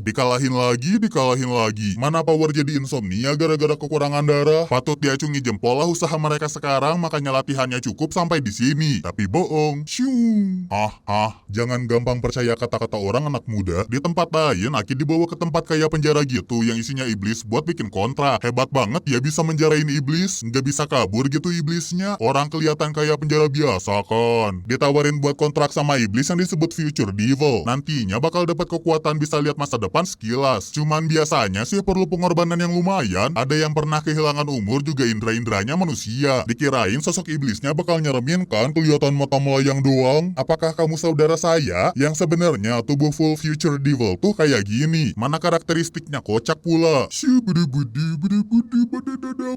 Dikalahin lagi. Mana Power jadi insomnia gara-gara kekurangan darah. Patut diacungi jempol lah usaha mereka sekarang, makanya latihannya cukup sampai di sini. Tapi bohong. Syung. Jangan gampang percaya kata-kata orang anak muda. Di tempat lain, Aki dibawa ke tempat kayak penjara gitu yang isinya iblis buat bikin kontrak. Hebat banget ya bisa menjarain iblis. Nggak bisa kabur gitu iblisnya. Orang kelihatan kayak penjara biasa kan. Ditawarin buat kontrak sama iblis yang disebut Future Devil. Nantinya bakal dapat kekuatan bisa lihat masa depan sekilas. Cuman biasanya sih perlu pengorbanan yang lumayan. Ada yang pernah kehilangan umur juga indera-inderanya manusia. Dikirain sosok iblisnya bakal nyeremin kan, kelihatan mata melayang doang. Apakah kamu saudara saya yang sebenarnya tubuh full Future Devil tuh kayak gini? Mana karakteristiknya kocak pula.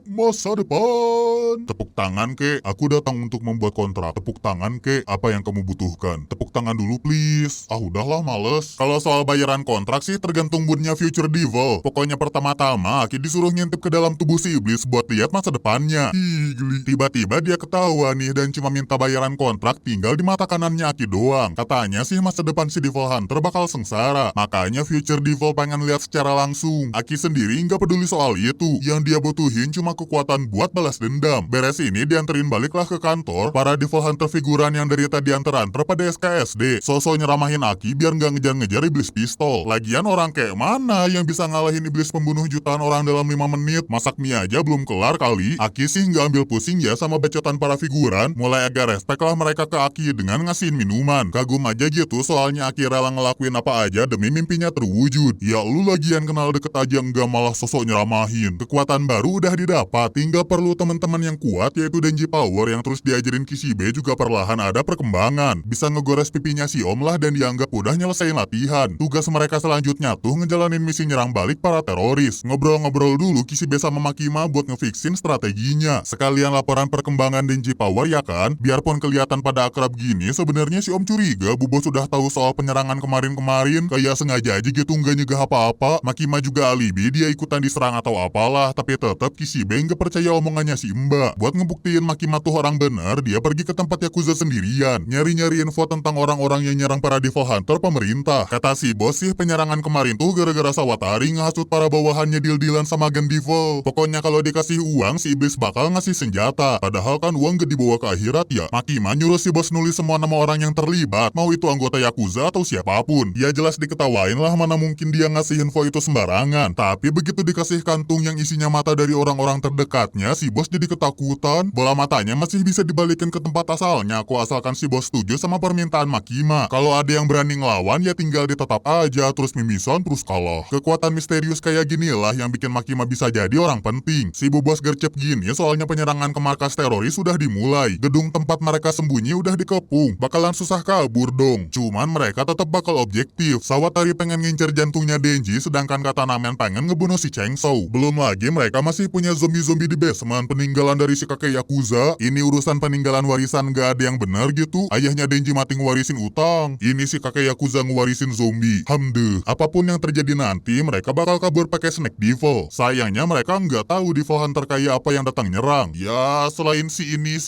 Masa depan. Tepuk tangan kek, aku datang untuk membuat kontrak. Tepuk tangan kek, apa yang kamu butuhkan? Tepuk tangan dulu please. Udahlah males. Kalau soal bayaran kontrak sih tergantung moodnya Future Devil. Pokoknya pertama-tama Aki disuruh ngintip ke dalam tubuh si iblis buat lihat masa depannya. Geli. Tiba-tiba dia ketawa nih dan cuma minta bayaran kontrak tinggal di mata kanannya Aki doang. Katanya sih masa depan si Devil Hunter bakal sengsara. Makanya Future Devil pengen lihat secara langsung. Aki sendiri nggak peduli soal itu. Yang dia butuhin cuma kekuatan buat balas dendam. Beres ini dianterin baliklah ke kantor. Para Devil Hunter figuran yang dari tadi anter-anter pada SKSD. Sosok nyeramahin Aki biar nggak ngejar-ngejar iblis pistol. Lagian orang kayak mana yang bisa ngalahin iblis pembunuh jutaan orang dalam 5 menit? Masak mie aja belum kelar kali. Aki sih nggak ambil pusing ya sama bacotan para figuran. Mulai agak respect lah mereka ke Aki dengan ngasihin minuman. Kagum aja gitu soalnya Aki rela ngelakuin apa aja demi mimpinya terwujud. Ya lu lagian kenal deket aja nggak malah sosok nyeramahin. Kekuatan baru udah didapat, tinggal perlu teman-teman yang kuat yaitu Denji Power yang terus diajarin Kishibe juga perlahan ada perkembangan. Bisa ngegores pipinya si Om lah dan dianggap udah nyelesain latihan. Tugas mereka selanjutnya tuh ngejalanin misi nyerang balik para teroris. Ngobrol-ngobrol dulu Kishibe sama Makima buat ngefixin strateginya. Sekalian laporan perkembangan Denji Power ya kan? Biarpun kelihatan pada akrab gini, sebenarnya si Om curiga Bu Bos sudah tahu soal penyerangan kemarin-kemarin. Kayak sengaja aja gitu nggak nyegah apa-apa. Makima juga alibi dia ikutan diserang atau apalah. Tapi tetap Kishibe nggak percaya omongannya si Mbak. Buat ngebuktiin Makima tuh orang bener, dia pergi ke tempat Yakuza sendirian. Nyari-nyari info tentang orang-orang yang nyerang para Devil Hunter pemerintah. Kata si bos sih penyerangan kemarin tuh gara-gara Sawatari ngehasut para bawahannya deal-dealan sama Gen Devil. Pokoknya kalau dikasih uang si iblis bakal ngasih senjata. Padahal kan uang gak dibawa ke akhirat ya. Makima nyuruh si bos nulis semua nama orang yang terlibat, mau itu anggota Yakuza atau siapapun. Dia jelas diketahui diketawain lah, mana mungkin dia ngasih info itu sembarangan. Tapi begitu dikasih kantung yang isinya mata dari orang-orang terdekatnya, si bos jadi ketakutan. Bola matanya masih bisa dibalikin ke tempat asalnya kok, asalkan si bos setuju sama permintaan Makima. Kalau ada yang berani ngelawan ya tinggal ditetap aja, terus mimisan terus kalah. Kekuatan misterius kayak ginilah yang bikin Makima bisa jadi orang penting. Si bu bos gercep gini soalnya penyerangan ke markas teroris sudah dimulai. Gedung tempat mereka sembunyi udah dikepung, bakalan susah kabur dong. Cuman mereka tetap bakal objektif. Sawatari pengen ngincer jantungnya Denji, sedangkan Katanamen pengen ngebunuh si Chainsaw. Belum lagi mereka masih punya zombie-zombie di basement peninggalan dari si kakek Yakuza. Ini urusan peninggalan warisan gak ada yang benar gitu. Ayahnya Denji mati ngewarisin utang, ini si kakek Yakuza ngewarisin zombie. Hamdeh, apapun yang terjadi nanti mereka bakal kabur pakai Snake Devil. Sayangnya mereka nggak tahu Devil Hunter kayak apa yang datang nyerang. Ya selain si ini,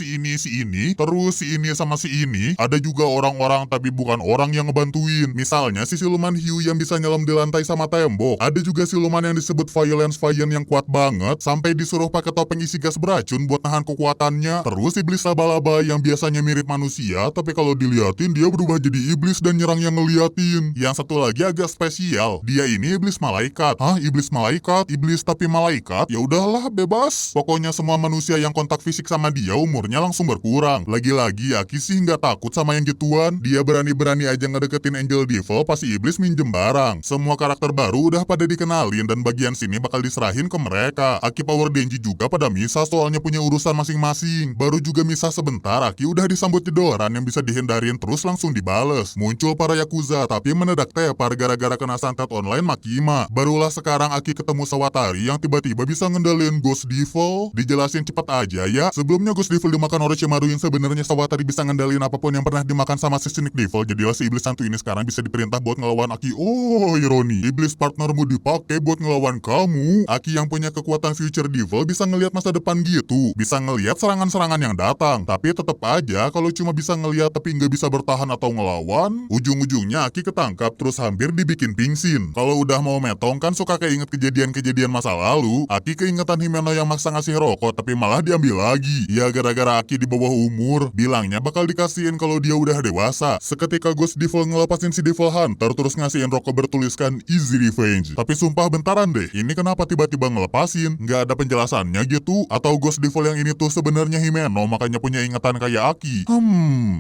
terus si ini sama si ini, ada juga orang-orang tapi bukan orang yang ngebantuin. Misalnya si siluman hiu yang bisa nyelam di lantai sama tembok. Ada juga siluman yang disebut Violence Vian yang kuat banget, sampai disuruh pakai topeng isi gas beracun buat nahan kekuatannya. Terus iblis laba-laba yang biasanya mirip manusia, tapi kalau diliatin dia berubah jadi iblis dan nyerang yang ngeliatin. Yang satu lagi agak spesial, dia ini iblis malaikat. Hah, iblis malaikat? Iblis tapi malaikat? Ya udahlah, bebas. Pokoknya semua manusia yang kontak fisik sama dia umurnya langsung berkurang. Lagi-lagi Aki sih nggak takut sama yang gituan. Dia berani-berani aja ngedeketin Angel Devil pas si iblis minjem barang. Semua karakter baru udah pada dikenalin dan bagian sini bakal diserahin ke mereka. Aki Power Denji juga pada misah soalnya punya urusan masing-masing. Baru juga misah sebentar, Aki udah disambut jedoran yang bisa dihindarin terus langsung dibales. Muncul para Yakuza tapi mendadak tepar gara-gara kena santet online Makima. Barulah sekarang Aki ketemu Sawatari yang tiba-tiba bisa ngendalin Ghost Devil. Dijelasin cepet aja ya. Sebelumnya Ghost Devil dimakan Orochimaru, yang sebenarnya Sawatari bisa ngendalin apapun yang pernah dimakan sama si Snake Devil. Jadilah si iblis santu ini sekarang bisa diperintah buat ngelawan Aki. Oh, ironi. Iblis partnermu dipakai buat ngelawan kamu. Aki yang punya kekuatan Future Devil bisa ngelihat masa depan gitu. Bisa ngelihat serangan-serangan yang datang. Tapi tetap aja kalau cuma bisa ngelihat tapi nggak bisa bertahan atau ngelawan, ujung-ujungnya Aki ketangkap terus hampir dibikin pingsin. Kalau udah mau metong kan suka keinget kejadian-kejadian masa lalu. Aki keingetan Himeno yang maksa ngasih rokok tapi malah diambil lagi. Ya gara-gara Aki di bawah umur, bilangnya bakal dikasihin kalau dia udah dewasa. Seketika Ghost Devil ngelepasin si Devil Hunter terus ngasihin rokok bertuliskan Easy Revenge. Tapi sumpah bentaran deh, ini kenapa tiba-tiba ngelepasin? Nggak ada penjelasannya gitu? Atau Ghost Devil yang ini tuh sebenarnya Himeno makanya punya ingatan kayak Aki?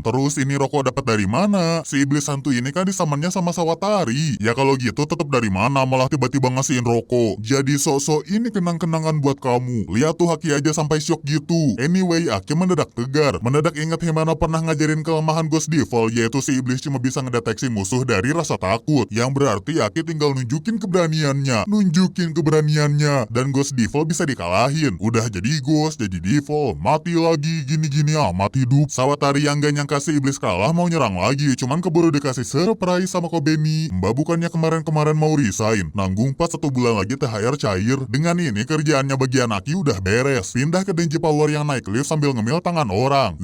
Terus ini rokok dapat dari mana? Si iblis hantu ini kan disamannya sama Sawatari. Ya kalau gitu tetap dari mana malah tiba-tiba ngasihin rokok? Jadi sok-sok ini kenang-kenangan buat kamu. Lihat tuh Aki aja sampai syok gitu. Anyway, Aki mendadak tegar. Mendadak ingat Himeno pernah ngajarin kelemahan Ghost Devil, yaitu si iblis cuma bisa ngedeteksi musuh dari rasa takut. Yang berarti Aki tinggal nunjukin keberaniannya. Dan Ghost Devil bisa dikalahin. Udah jadi Ghost, jadi Devil, mati lagi, gini-gini amat hidup. Sawatari yang gak nyangka si iblis kalah mau nyerang lagi, cuman keburu dikasih surprise sama Kobeni. Mbak bukannya kemarin-kemarin mau resign, nanggung pas 1 bulan lagi THR cair. Dengan ini kerjaannya bagian Aki udah beres. Pindah ke Denji Power yang naik lift sambil ngemil tangan orang.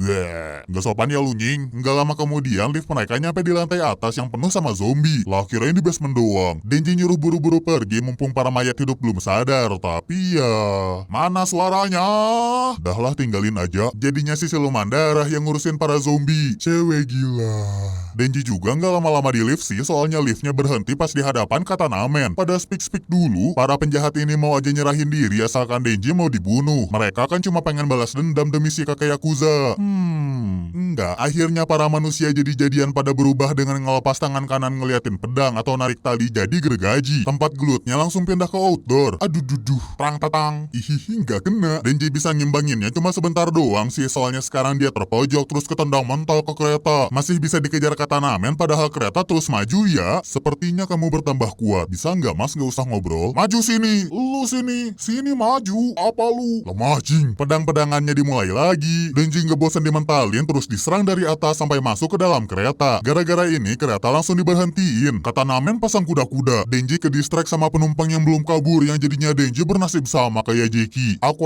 Gak sopan ya lu nying. Nggak lama kemudian lift mereka nyampe di lantai atas yang penuh sama zombie. Lah kirain di basement doang. Denji nyuruh buru-buru pergi mumpung para mayat hidup belum sadar. Tapi ya, mana suaranya? Dahlah tinggalin aja. Jadinya si siluman darah yang ngurusin para zombie. Cewek gila. Denji juga nggak lama-lama di lift sih, soalnya liftnya berhenti pas di hadapan Katanamen. Pada speak-speak dulu, para penjahat ini mau aja nyerahin diri asalkan Denji mau dibunuh. Mereka kan cuma pengen balas dendam demi si kakek Yakuza. Enggak, akhirnya para manusia jadi-jadian pada berubah dengan ngelepas tangan kanan ngeliatin pedang atau narik tali jadi gergaji. Tempat gelutnya langsung pindah ke outdoor. Aduh duduh, perang tatang. Ihihi, nggak kena. Denji bisa ngimbanginnya cuma sebentar doang sih, soalnya sekarang dia terpojok terus ketendang mental ke kereta. Masih bisa dikejar Katanamen padahal kereta terus maju ya. Sepertinya kamu bertambah kuat. Bisa nggak mas, nggak usah ngobrol. Maju sini, lu sini, sini maju. Apa lu? Lemah jing. Pedang-pedangannya dimulai lagi. Denji nggak bosan dimentalin terus diserang dari atas sampai masuk ke dalam kereta. Gara-gara ini kereta langsung diberhentiin. Katanamen pasang kuda-kuda. Denji ke distract sama penumpang yang belum kabur, yang jadinya Denji bernasib sama kayak Jeki. Aku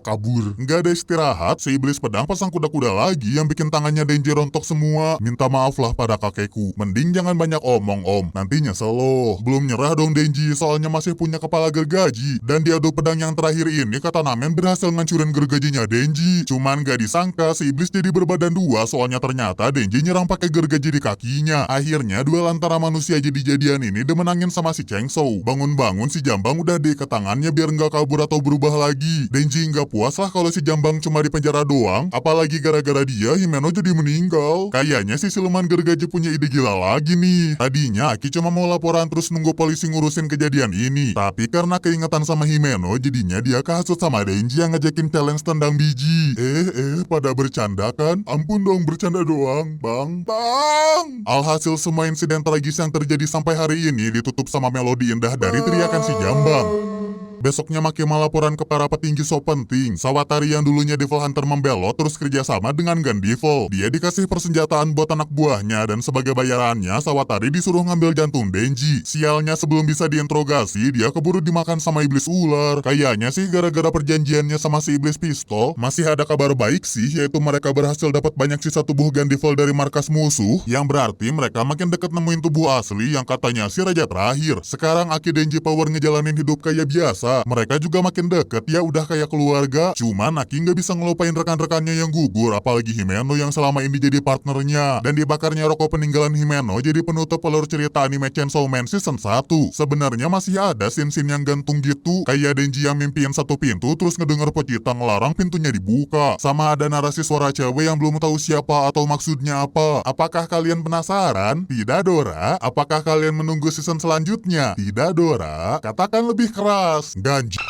kabur. Nggak ada istirahat, si iblis pedang pasang kuda-kuda lagi yang bikin tangannya Denji rontok semua. Minta maaf lah pada kakekku. Mending jangan banyak omong om. Nanti nyesel loh. Belum nyerah dong Denji, soalnya masih punya kepala gergaji. Dan di adu pedang yang terakhir ini Katanamen berhasil ngancurin gergajinya Denji. Cuman gak disangka si iblis jadi berbadan dan 2 soalnya ternyata Denji nyerang pakai gergaji di kakinya. Akhirnya duel antara manusia jadi-jadian ini dimenangin sama si Chainsaw. Bangun-bangun si Jambang udah deket tangannya biar nggak kabur atau berubah lagi. Denji nggak puas lah kalau si Jambang cuma di penjara doang, apalagi gara-gara dia Himeno jadi meninggal. Kayaknya si siluman gergaji punya ide gila lagi nih. Tadinya Aki cuma mau laporan terus nunggu polisi ngurusin kejadian ini, tapi karena keingetan sama Himeno jadinya dia kehasut sama Denji yang ngajakin challenge tendang biji. Pada bercanda kan? Ampun dong, bercanda doang, Bang. Alhasil semua insiden tragis yang terjadi sampai hari ini ditutup sama melodi indah dari teriakan si Jambang. Besoknya Maki laporan ke para petinggi so penting. Sawatari yang dulunya Devil Hunter membelot terus kerjasama dengan Gun Devil. Dia dikasih persenjataan buat anak buahnya dan sebagai bayarannya Sawatari disuruh ngambil jantung Denji. Sialnya sebelum bisa diinterogasi dia keburu dimakan sama iblis ular. Kayaknya sih gara-gara perjanjiannya sama si iblis pistol. Masih ada kabar baik sih, yaitu mereka berhasil dapat banyak sisa tubuh Gun Devil dari markas musuh. Yang berarti mereka makin dekat nemuin tubuh asli yang katanya si raja terakhir. Sekarang Aki Denji Power ngejalanin hidup kayak biasa. Mereka juga makin deket, ya udah kayak keluarga. Cuman Aki nggak bisa ngelupain rekan-rekannya yang gugur, apalagi Himeno yang selama ini jadi partnernya. Dan dibakarnya rokok peninggalan Himeno jadi penutup alur cerita anime Chainsaw Man Season 1. Sebenarnya masih ada scene-scene yang gantung gitu, kayak Denji yang mimpiin satu pintu terus ngedenger Pochita ngelarang pintunya dibuka. Sama ada narasi suara cewek yang belum tahu siapa atau maksudnya apa. Apakah kalian penasaran? Tidak Dora. Apakah kalian menunggu season selanjutnya? Tidak Dora. Katakan lebih keras. Ganji.